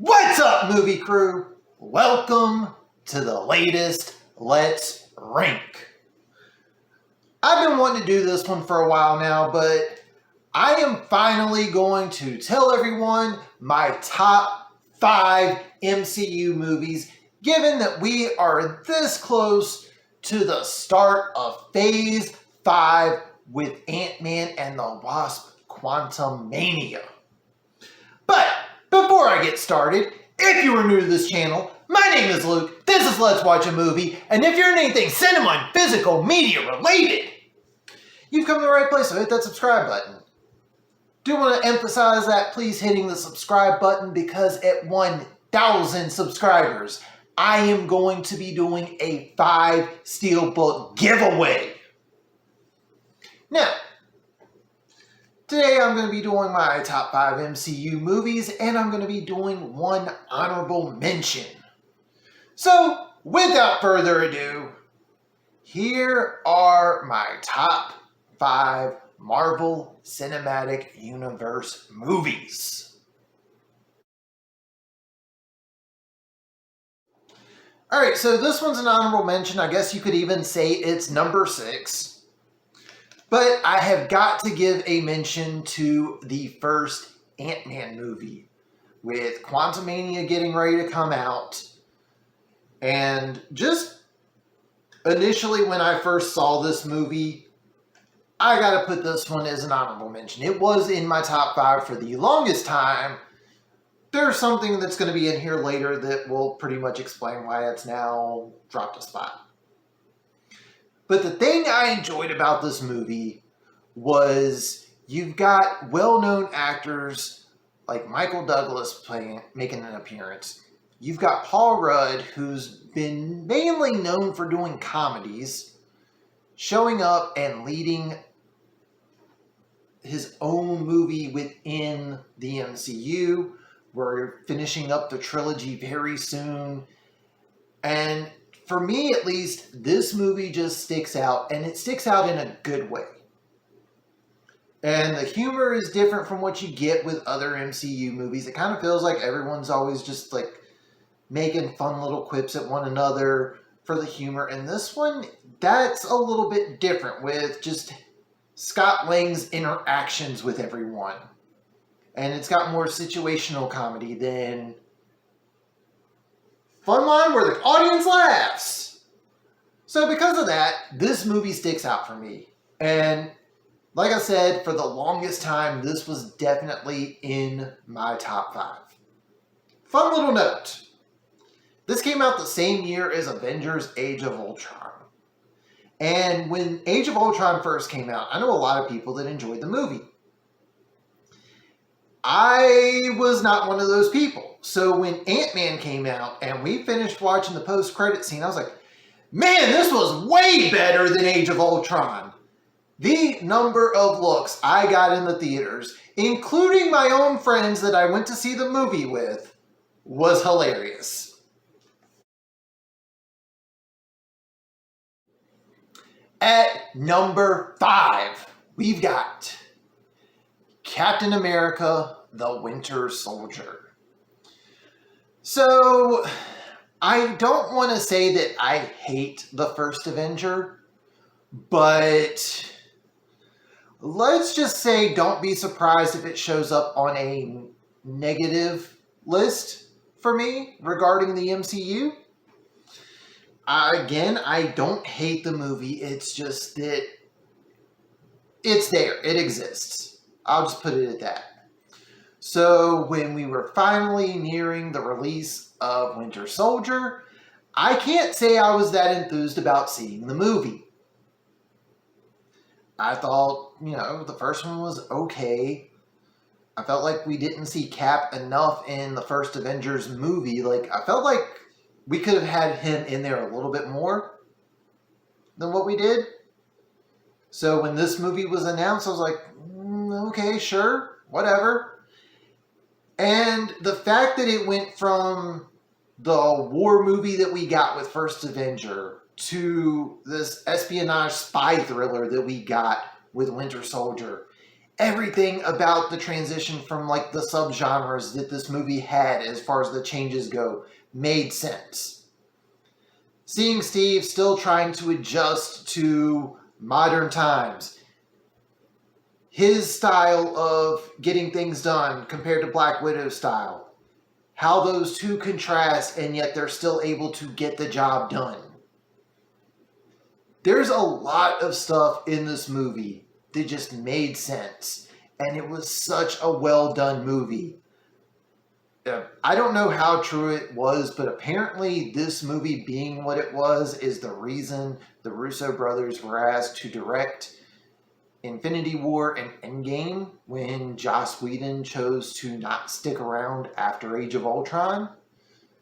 What's up, movie crew? Welcome to the latest Let's Rank. I've been wanting to do this one for a while now, but I am finally going to tell everyone my top 5 MCU movies, given that we are this close to the start of Phase 5 with Ant-Man and the Wasp: Quantumania. But before I get started, if you are new to this channel, my name is Luke, this is Let's Watch a Movie, and if you're in anything cinema and physical media related, you've come to the right place, so hit that subscribe button. Do want to emphasize that please hitting the subscribe button, because at 1,000 subscribers, I am going to be doing a 5 Steelbook giveaway. Now, today I'm going to be doing my top 5 MCU movies, and I'm going to be doing one honorable mention. So, without further ado, here are my top 5 Marvel Cinematic Universe movies. Alright, so this one's an honorable mention. I guess you could even say it's number 6. But I have got to give a mention to the first Ant-Man movie, with Quantumania getting ready to come out. And just initially when I first saw this movie, I gotta put this one as an honorable mention. It was in my top 5 for the longest time. There's something that's going to be in here later that will pretty much explain why it's now dropped a spot. But the thing I enjoyed about this movie was you've got well-known actors like Michael Douglas making an appearance. You've got Paul Rudd, who's been mainly known for doing comedies, showing up and leading his own movie within the MCU. We're finishing up the trilogy very soon. And for me, at least, this movie just sticks out, and it sticks out in a good way. And the humor is different from what you get with other MCU movies. It kind of feels like everyone's always just like making fun little quips at one another for the humor. And this one, that's a little bit different with just Scott Lang's interactions with everyone. And it's got more situational comedy than fun line where the audience laughs. So because of that, this movie sticks out for me. And like I said, for the longest time, this was definitely in my top 5. Fun little note. This came out the same year as Avengers: Age of Ultron. And when Age of Ultron first came out, I know a lot of people that enjoyed the movie. I was not one of those people. So when Ant-Man came out and we finished watching the post-credit scene, I was like, man, this was way better than Age of Ultron. The number of looks I got in the theaters, including my own friends that I went to see the movie with, was hilarious. At number 5, we've got Captain America: The Winter Soldier. So, I don't want to say that I hate the first Avenger, but let's just say don't be surprised if it shows up on a negative list for me regarding the MCU. Again, I don't hate the movie, it's just that it's there, it exists. I'll just put it at that. So when we were finally nearing the release of Winter Soldier, I can't say I was that enthused about seeing the movie. I thought, the first one was okay. I felt like we didn't see Cap enough in the first Avengers movie. I felt like we could have had him in there a little bit more than what we did. So when this movie was announced, I was like, okay, sure, whatever. And the fact that it went from the war movie that we got with First Avenger to this espionage spy thriller that we got with Winter Soldier, everything about the transition from like the subgenres that this movie had as far as the changes go made sense. Seeing Steve still trying to adjust to modern times, his style of getting things done compared to Black Widow's style, how those two contrast and yet they're still able to get the job done. There's a lot of stuff in this movie that just made sense, and it was such a well done movie. I don't know how true it was, but apparently this movie being what it was is the reason the Russo brothers were asked to direct Infinity War and Endgame when Joss Whedon chose to not stick around after Age of Ultron.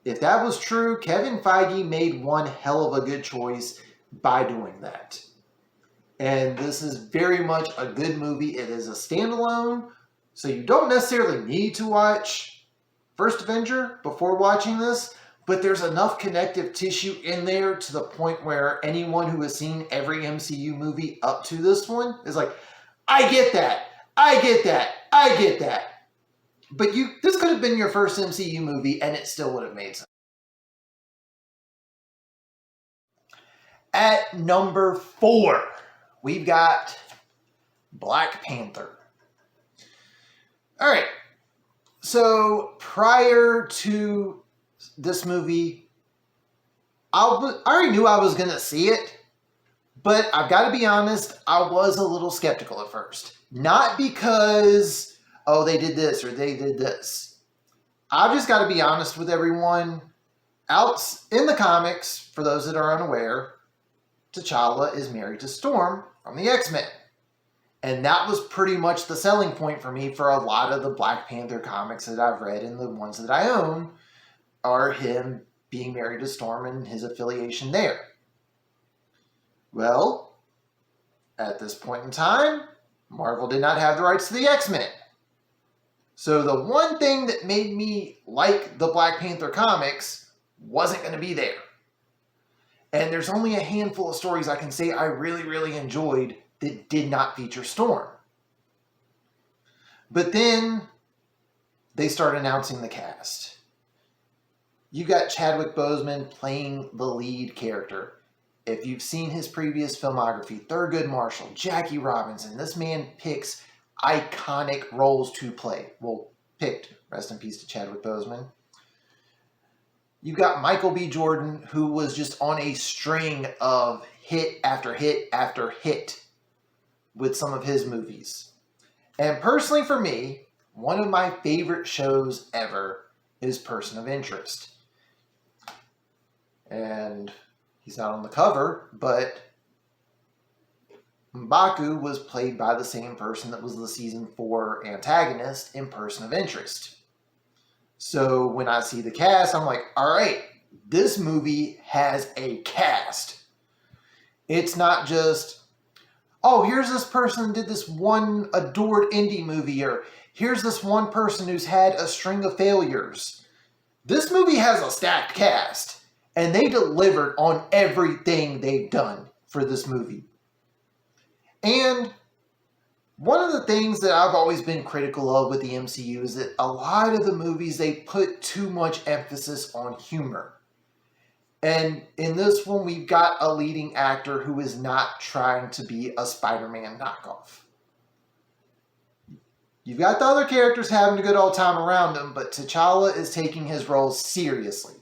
If that was true, Kevin Feige made one hell of a good choice by doing that. And this is very much a good movie. It is a standalone, so you don't necessarily need to watch First Avenger before watching this, but there's enough connective tissue in there to the point where anyone who has seen every MCU movie up to this one is like, I get that, I get that, I get that. But this could have been your first MCU movie and it still would have made sense. At number 4, we've got Black Panther. All right. So prior to this movie, I already knew I was going to see it, but I've got to be honest, I was a little skeptical at first. Not because, oh, they did this or they did this. I've just got to be honest with everyone. Out in the comics, for those that are unaware, T'Challa is married to Storm from the X-Men. And that was pretty much the selling point for me for a lot of the Black Panther comics that I've read, and the ones that I own are him being married to Storm and his affiliation there. Well, at this point in time, Marvel did not have the rights to the X-Men. So the one thing that made me like the Black Panther comics wasn't going to be there. And there's only a handful of stories I can say I really, really enjoyed that did not feature Storm. But then they start announcing the cast. You got Chadwick Boseman playing the lead character. If you've seen his previous filmography, Thurgood Marshall, Jackie Robinson, this man picks iconic roles to play. Well, picked. Rest in peace to Chadwick Boseman. You got Michael B. Jordan, who was just on a string of hit after hit after hit with some of his movies. And personally for me, one of my favorite shows ever is Person of Interest. And he's not on the cover, but M'Baku was played by the same person that was the season 4 antagonist in Person of Interest. So when I see the cast, I'm like, all right, this movie has a cast. It's not just, oh, here's this person who did this one adored indie movie, or here's this one person who's had a string of failures. This movie has a stacked cast, and they delivered on everything they've done for this movie. And one of the things that I've always been critical of with the MCU is that a lot of the movies, they put too much emphasis on humor. And in this one, we've got a leading actor who is not trying to be a Spider-Man knockoff. You've got the other characters having a good old time around him, but T'Challa is taking his role seriously.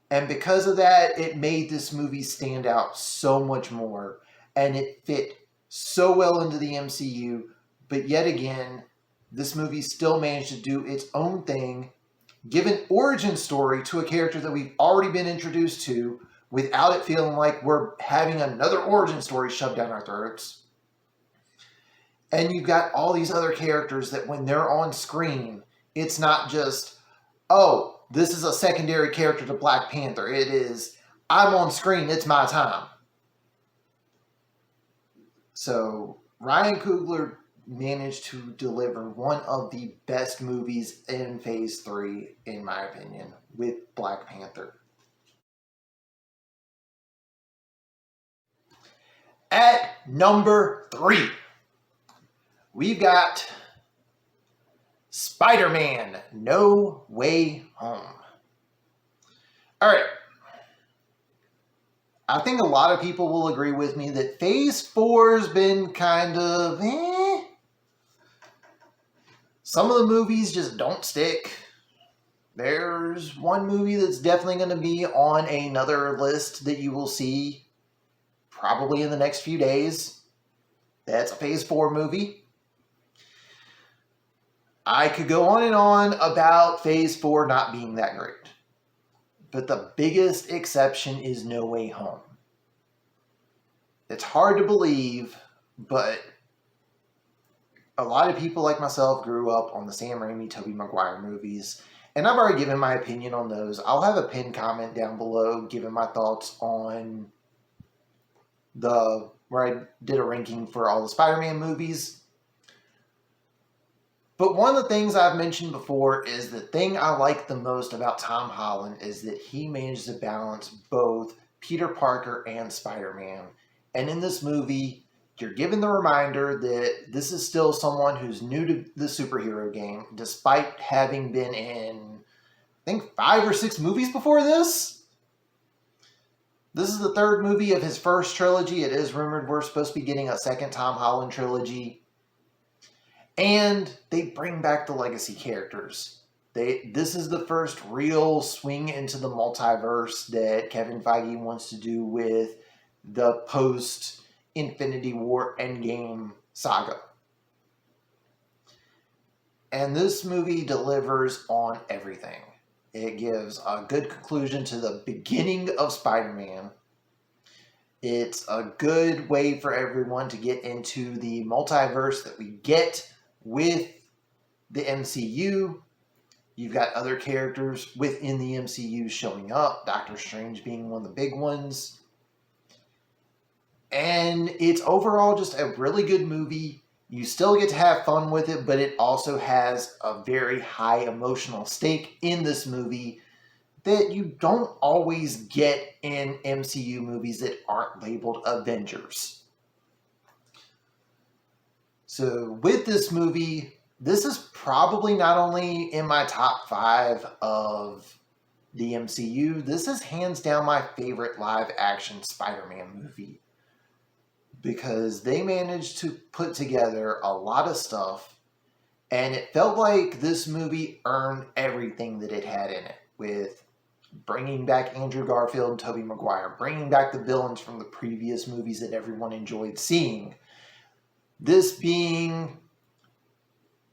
And because of that, it made this movie stand out so much more. And it fit so well into the MCU. But yet again, this movie still managed to do its own thing, give an origin story to a character that we've already been introduced to without it feeling like we're having another origin story shoved down our throats. And you've got all these other characters that when they're on screen, it's not just, oh, this is a secondary character to Black Panther. It is, I'm on screen, it's my time. So Ryan Coogler managed to deliver one of the best movies in Phase 3, in my opinion, with Black Panther. At number 3, we've got Spider-Man No Way Home. All right. I think a lot of people will agree with me that Phase 4 has been kind of Some of the movies just don't stick. There's one movie that's definitely going to be on another list that you will see probably in the next few days. That's a Phase 4 movie. I could go on and on about Phase 4 not being that great. But the biggest exception is No Way Home. It's hard to believe, but a lot of people like myself grew up on the Sam Raimi, Tobey Maguire movies. And I've already given my opinion on those. I'll have a pinned comment down below giving my thoughts on where I did a ranking for all the Spider-Man movies. But one of the things I've mentioned before is the thing I like the most about Tom Holland is that he managed to balance both Peter Parker and Spider-Man. And in this movie, you're given the reminder that this is still someone who's new to the superhero game, despite having been in, I think, 5 or 6 movies before this. This is the 3rd movie of his first trilogy. It is rumored we're supposed to be getting a second Tom Holland trilogy. And they bring back the legacy characters. This is the first real swing into the multiverse that Kevin Feige wants to do with the post-Infinity War Endgame saga. And this movie delivers on everything. It gives a good conclusion to the beginning of Spider-Man. It's a good way for everyone to get into the multiverse that we get with the MCU. You've got other characters within the MCU showing up, Doctor Strange being one of the big ones. And it's overall just a really good movie. You still get to have fun with it, but it also has a very high emotional stake in this movie that you don't always get in MCU movies that aren't labeled Avengers. So with this movie, this is probably not only in my top 5 of the MCU, this is hands down my favorite live action Spider-Man movie. Because they managed to put together a lot of stuff, and it felt like this movie earned everything that it had in it, with bringing back Andrew Garfield and Tobey Maguire, bringing back the villains from the previous movies that everyone enjoyed seeing. This being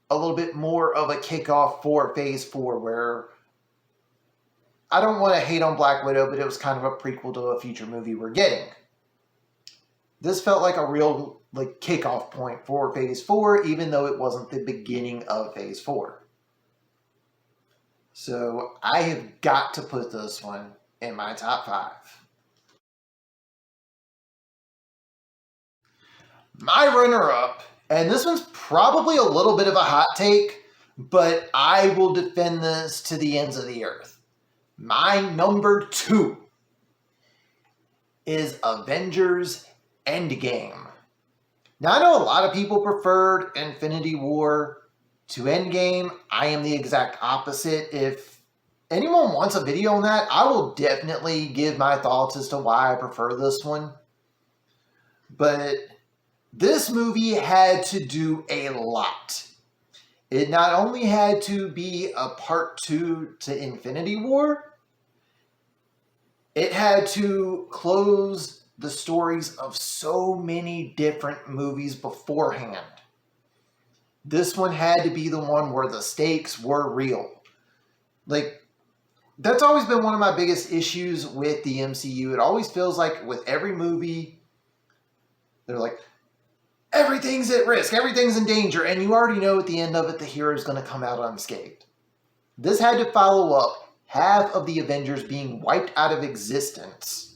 a little bit more of a kickoff for Phase 4, where I don't want to hate on Black Widow, but it was kind of a prequel to a future movie we're getting. This felt like a real kickoff point for Phase 4, even though it wasn't the beginning of Phase 4. So I have got to put this one in my top 5. My runner-up, and this one's probably a little bit of a hot take, but I will defend this to the ends of the earth. My number 2 is Avengers Endgame. Now, I know a lot of people preferred Infinity War to Endgame. I am the exact opposite. If anyone wants a video on that, I will definitely give my thoughts as to why I prefer this one. But this movie had to do a lot. It not only had to be a part 2 to Infinity War, it had to close the stories of so many different movies beforehand. This one had to be the one where the stakes were real. That's always been one of my biggest issues with the MCU. It always feels like with every movie, they're like, everything's at risk, everything's in danger, and you already know at the end of it, the hero's going to come out unscathed. This had to follow up half of the Avengers being wiped out of existence,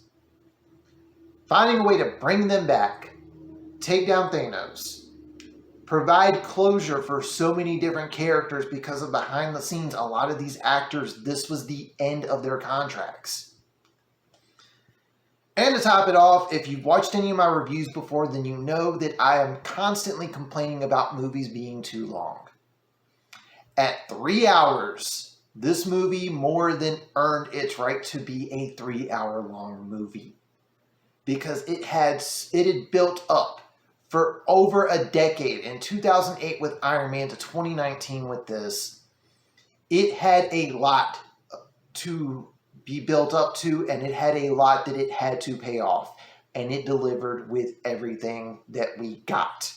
finding a way to bring them back, take down Thanos, provide closure for so many different characters because of behind the scenes, a lot of these actors, this was the end of their contracts. And to top it off, if you've watched any of my reviews before, then you know that I am constantly complaining about movies being too long. At 3 hours, this movie more than earned its right to be a 3-hour long movie. Because it had built up for over a decade. In 2008 with Iron Man to 2019 with this, it had a lot to be built up to, and it had a lot that it had to pay off, and it delivered with everything that we got.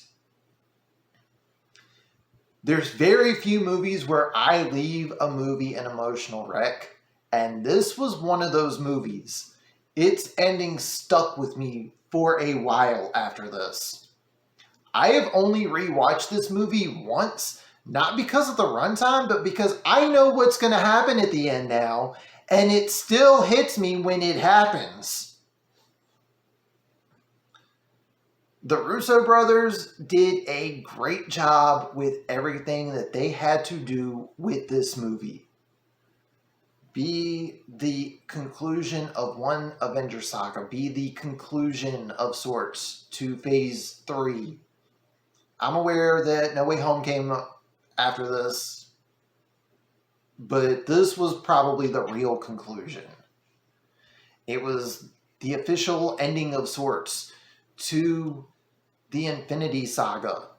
There's very few movies where I leave a movie an emotional wreck, and this was one of those movies. Its ending stuck with me for a while after this. I have only rewatched this movie once, not because of the runtime, but because I know what's going to happen at the end now, and it still hits me when it happens. The Russo brothers did a great job with everything that they had to do with this movie. Be the conclusion of one Avengers saga, be the conclusion of sorts to Phase 3. I'm aware that No Way Home came after this, but this was probably the real conclusion. It was the official ending of sorts to the Infinity Saga.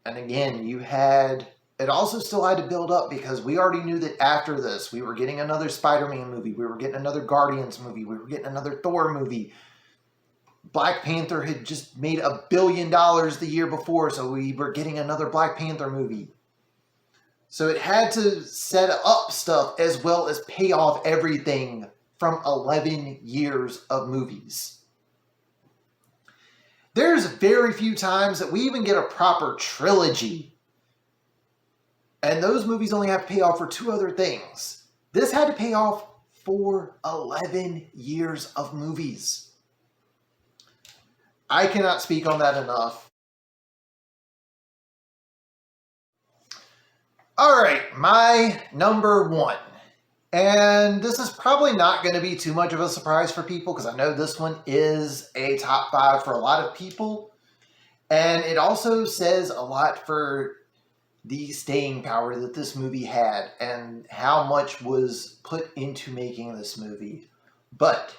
And again, it also still had to build up because we already knew that after this, we were getting another Spider-Man movie, we were getting another Guardians movie, we were getting another Thor movie. Black Panther had just made $1 billion the year before, so we were getting another Black Panther movie. So it had to set up stuff as well as pay off everything from 11 years of movies. There's very few times that we even get a proper trilogy. And those movies only have to pay off for 2 other things. This had to pay off for 11 years of movies. I cannot speak on that enough. Alright, my number 1. And this is probably not going to be too much of a surprise for people because I know this one is a top 5 for a lot of people. And it also says a lot for the staying power that this movie had and how much was put into making this movie. But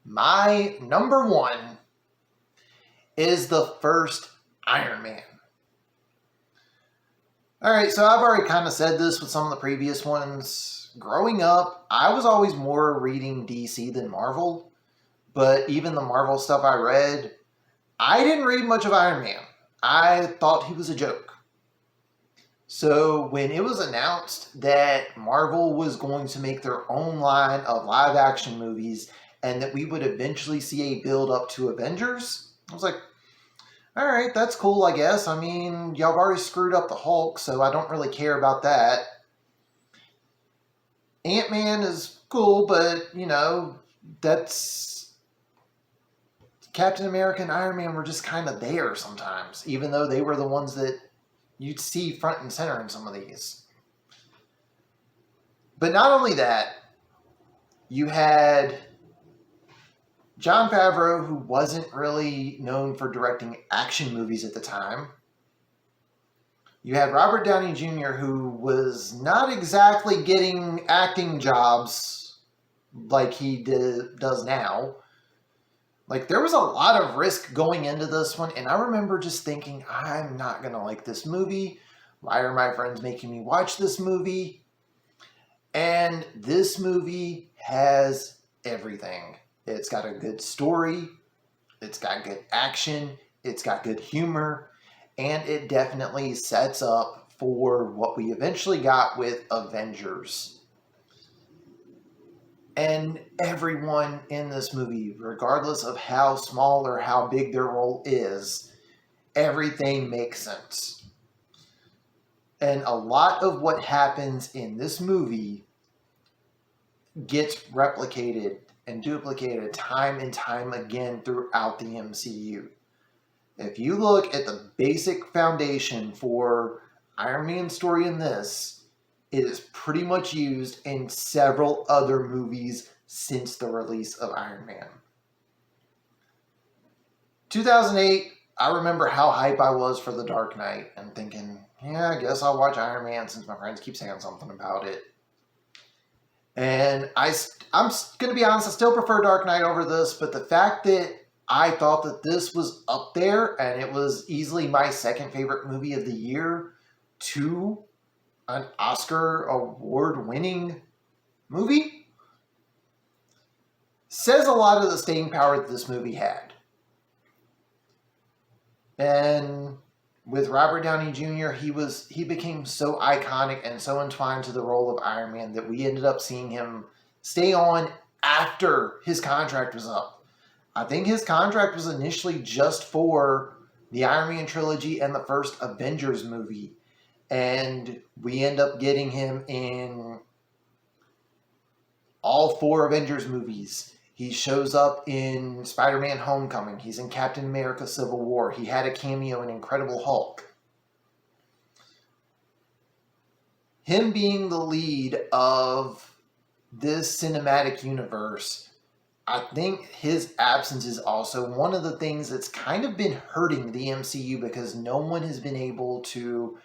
my number 1 is the first Iron Man. Alright, so I've already kind of said this with some of the previous ones. Growing up, I was always more reading DC than Marvel. But even the Marvel stuff I read, I didn't read much of Iron Man. I thought he was a joke. So when it was announced that Marvel was going to make their own line of live action movies and that we would eventually see a build up to Avengers, I was like, all right, that's cool, I guess. I mean, y'all have already screwed up the Hulk, so I don't really care about that. Ant-Man is cool, but, that's... Captain America and Iron Man were just kind of there sometimes, even though they were the ones that you'd see front and center in some of these. But not only that, you had Jon Favreau, who wasn't really known for directing action movies at the time. You had Robert Downey Jr., who was not exactly getting acting jobs like he does now. Like, there was a lot of risk going into this one, and I remember just thinking, I'm not going to like this movie. Why are my friends making me watch this movie? And this movie has everything. It's got a good story, it's got good action, it's got good humor, and it definitely sets up for what we eventually got with Avengers. And everyone in this movie, regardless of how small or how big their role is, everything makes sense. And a lot of what happens in this movie gets replicated and duplicated time and time again throughout the MCU. If you look at the basic foundation for Iron Man's story in this, it is pretty much used in several other movies since the release of Iron Man. 2008, I remember how hype I was for The Dark Knight and thinking, yeah, I guess I'll watch Iron Man since my friends keep saying something about it. And I'm going to be honest, I still prefer Dark Knight over this, but the fact that I thought that this was up there and it was easily my second favorite movie of the year to an Oscar award-winning movie says a lot of the staying power that this movie had. And with Robert Downey Jr., he became so iconic and so entwined to the role of Iron Man that we ended up seeing him stay on after his contract was up. I think his contract was initially just for the Iron Man trilogy and the first Avengers movie. And we end up getting him in all 4 Avengers movies. He shows up in Spider-Man Homecoming. He's in Captain America Civil War. He had a cameo in Incredible Hulk. Him being the lead of this cinematic universe, I think his absence is also one of the things that's kind of been hurting the MCU because no one has been able to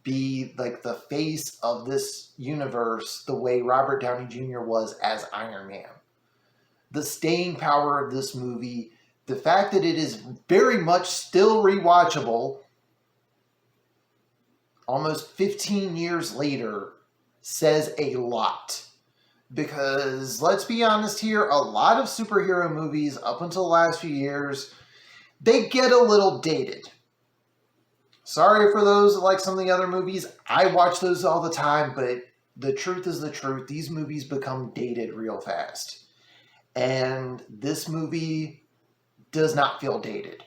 be like the face of this universe the way Robert Downey Jr. was as Iron Man. The staying power of this movie, the fact that it is very much still rewatchable almost 15 years later says a lot. Because let's be honest here, a lot of superhero movies up until the last few years, they get a little dated. Sorry for those that like some of the other movies. I watch those all the time, but the truth is the truth. These movies become dated real fast. And this movie does not feel dated.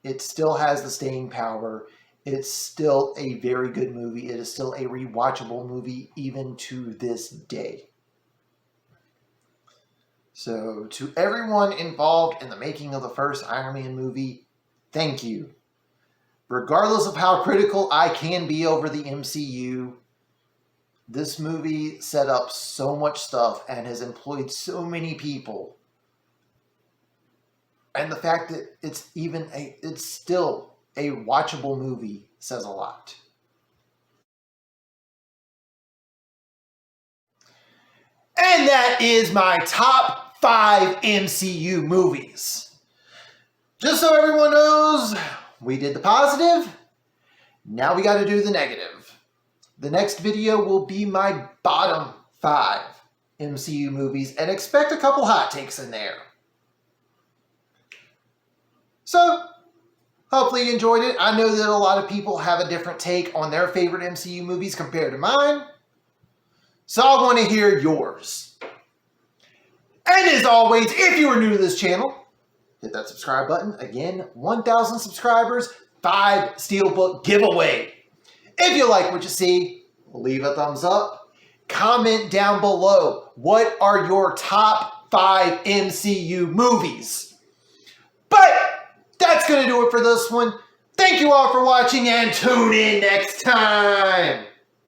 It still has the staying power. It's still a very good movie. It is still a rewatchable movie even to this day. So to everyone involved in the making of the first Iron Man movie, thank you. Regardless of how critical I can be over the MCU, this movie set up so much stuff and has employed so many people. And the fact that it's still a watchable movie says a lot. And that is my top 5 MCU movies. Just so everyone knows, we did the positive. Now we got to do the negative. The next video will be my bottom 5 MCU movies, and expect a couple hot takes in there. So, hopefully you enjoyed it. I know that a lot of people have a different take on their favorite MCU movies compared to mine. So I want to hear yours. And as always, if you are new to this channel, hit that subscribe button. Again, 1,000 subscribers, 5 Steelbook giveaway. If you like what you see, leave a thumbs up. Comment down below, what are your top 5 MCU movies? But that's going to do it for this one. Thank you all for watching and tune in next time.